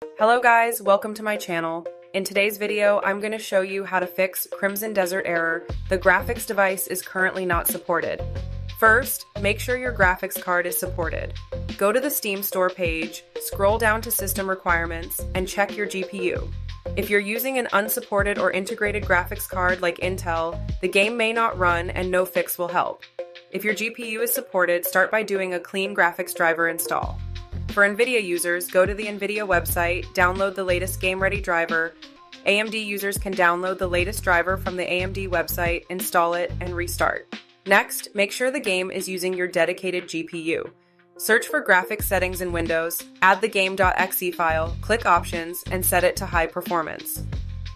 Hello guys, welcome to my channel. In today's video, I'm going to show you how to fix Crimson Desert error. The graphics device is currently not supported. First, make sure your graphics card is supported. Go to the Steam store page, scroll down to System Requirements, and check your GPU. If you're using an unsupported or integrated graphics card like Intel, the game may not run and no fix will help. If your GPU is supported, start by doing a clean graphics driver install. For NVIDIA users, go to the NVIDIA website, download the latest game-ready driver. AMD users can download the latest driver from the AMD website, install it, and restart. Next, make sure the game is using your dedicated GPU. Search for graphics settings in Windows, add the game.exe file, click Options, and set it to high performance.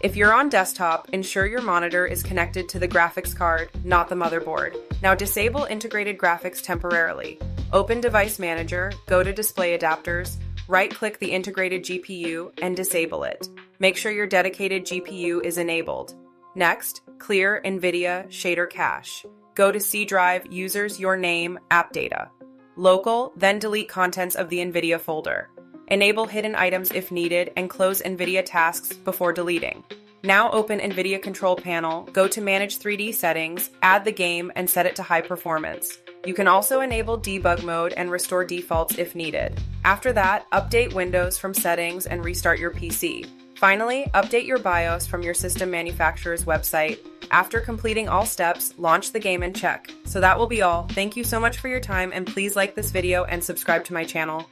If you're on desktop, ensure your monitor is connected to the graphics card, not the motherboard. Now disable integrated graphics temporarily. Open Device Manager, go to Display Adapters, right-click the integrated GPU, and disable it. Make sure your dedicated GPU is enabled. Next, clear NVIDIA Shader Cache. Go to C Drive, Users, Your Name, App Data. Local, then delete contents of the NVIDIA folder. Enable hidden items if needed, and close NVIDIA tasks before deleting. Now open NVIDIA Control Panel, go to Manage 3D Settings, add the game, and set it to high performance. You can also enable debug mode and restore defaults if needed. After that, update Windows from Settings and restart your PC. Finally, update your BIOS from your system manufacturer's website. After completing all steps, launch the game and check. So that will be all. Thank you so much for your time, and please like this video and subscribe to my channel.